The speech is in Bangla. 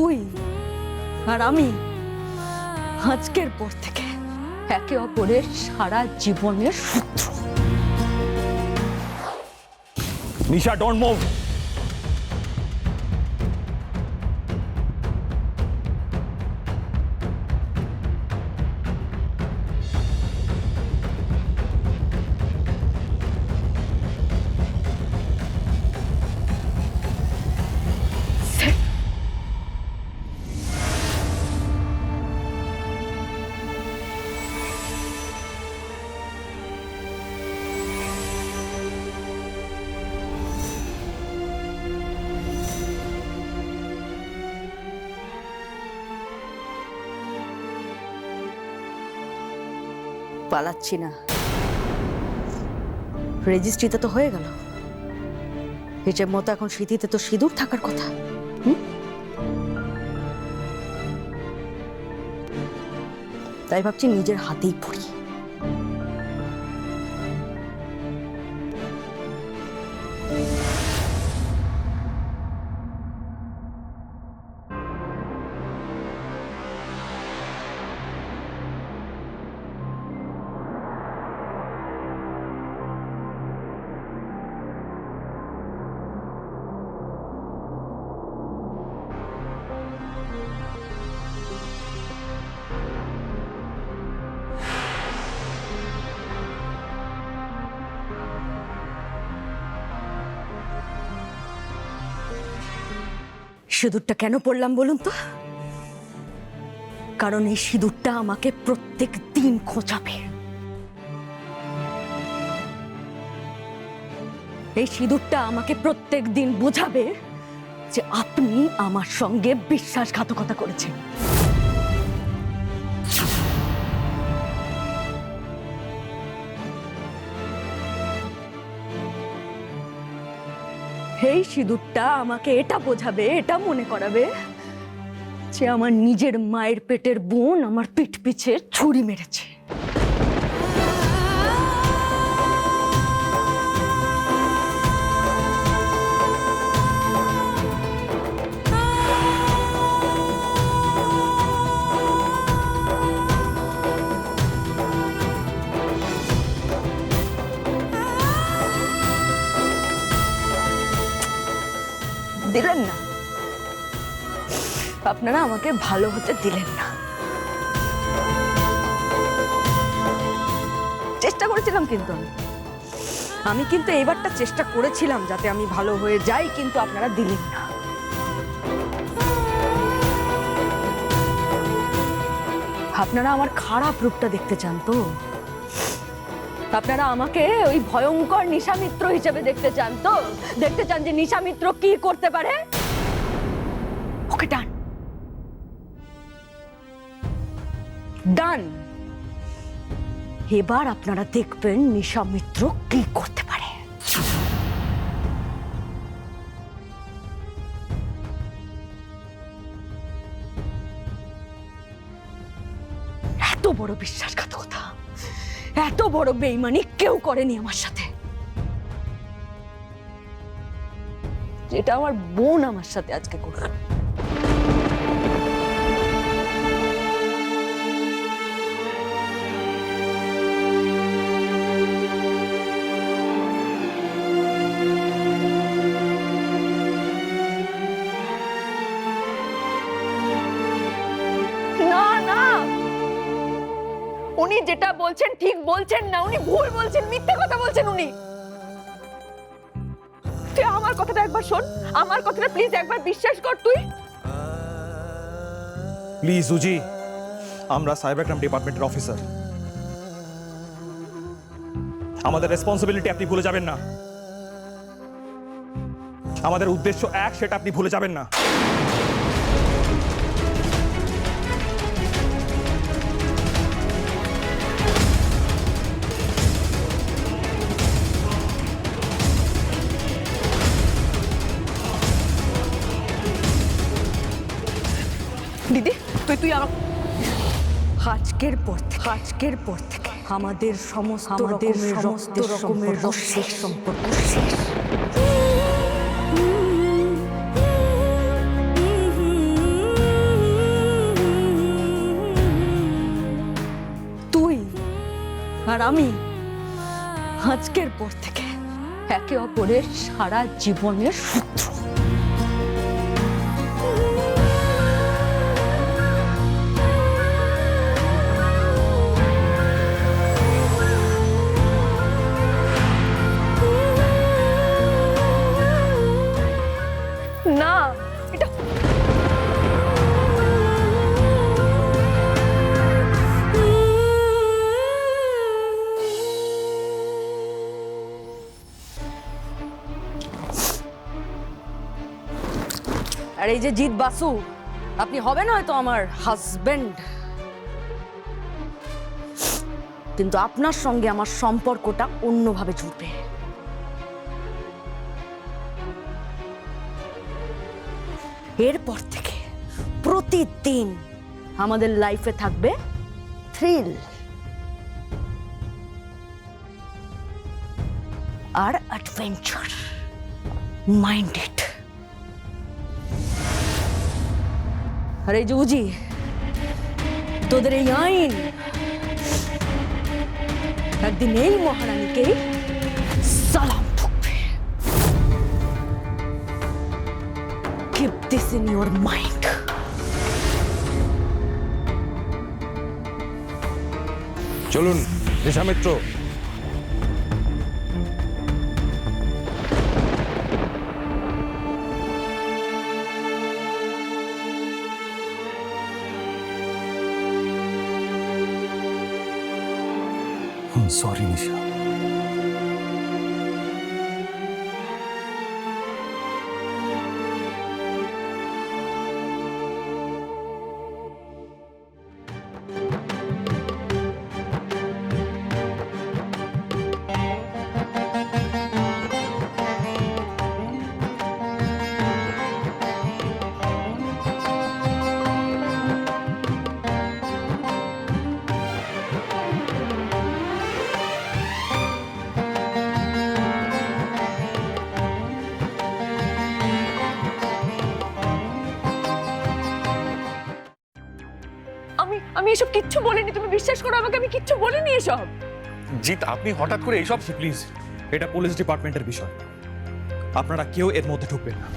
তুই আর আমি আজকের পর থেকে একে অপরের সারা জীবনের শত্রু। নিশা, ডোন্ট মুভ। পালাচ্ছি না, রেজিস্ট্রিতে তো হয়ে গেল। হিসেব মতো এখন স্মৃতিতে তো সিঁদুর থাকার কথা। তাই ভাবছি নিজের হাতেই পড়ি। সিঁদুরটা কেন পড়লাম বলুন তো? কারণ এই সিঁদুরটা আমাকে প্রত্যেক দিন খোঁচাবে। এই সিঁদুরটা আমাকে প্রত্যেক দিন বোঝাবে যে আপনি আমার সঙ্গে বিশ্বাসঘাতকতা করেছেন। এই সিঁদুরটা আমাকে এটা বোঝাবে, এটা মনে করাবে যে আমার নিজের মায়ের পেটের বোন আমার পিঠ পিছে ছুরি মেরেছে। দিলেন না, আপনারা আমাকে ভালো হতে দিলেন না। চেষ্টা করেছিলাম কিন্তু আমি কিন্তু এইবারটা চেষ্টা করেছিলাম যাতে আমি ভালো হয়ে যাই, কিন্তু আপনারা দিলেন না। আপনারা আমার খারাপ রূপটা দেখতে চান তো? আপনারা আমাকে ওই ভয়ঙ্কর নিশামিত্র হিসেবে দেখতে চান তো? দেখতে চান যে নিশামিত্র কি করতে পারে? ওকে ডান ডান। এবার আপনারা দেখবেন নিশামিত্র কি করতে পারে। এত বড় বিশ্বাসঘাতকতা, এত বড় বেঈমানি কেউ করেনি আমার সাথে, যেটা আমার বোন আমার সাথে আজকে করল। না না, উনি যেটা বলছেন ঠিক বলছেন না, উনি ভুল বলছেন, মিথ্যে কথা বলছেন উনি। তুই আমার কথাটা একবার শোন, আমার কথাটা প্লিজ একবার বিশ্বাস কর তুই। প্লিজ উজি, আমরা সাইবার ক্রাইম ডিপার্টমেন্টের অফিসার, আমাদের রেসপন্সিবিলিটি আপনি ভুলে যাবেন না। আমাদের উদ্দেশ্য এক, সেটা আপনি ভুলে যাবেন না। দিদি তুই আজকের পর থেকে আমাদের সমস্ত রকমের শেষ সম্পর্ক শেষ। আর আমি আজকের পর থেকে একে অপরের সারা জীবনের শত্রু। না, এটা আর এই যে জিৎ বাসু, আপনি হবেন হয়তো আমার হাজবেন্ড, কিন্তু আপনার সঙ্গে আমার সম্পর্কটা অন্যভাবে জুড়বে। এরপর থেকে প্রতিদিন আমাদের লাইফে থাকবে থ্রিল আর অ্যাডভেঞ্চার। মাইন্ডেড। আর এই যে উজি, তোদের এই আইন একদিন এই মহারানীকেই সালাম ঠুকবে। Keep this in your mind. চলুন দিশা মিত্র। সরি নিশা। আমি এসব কিচ্ছু বলিনি, তুমি বিশ্বাস করো আমাকে, আমি কিচ্ছু বলিনি এসব। জিৎ, আপনি হঠাৎ করে এইসব। প্লিজ, এটা পুলিশ ডিপার্টমেন্টের বিষয়, আপনারা কেউ এর মধ্যে ঢুকবেন না।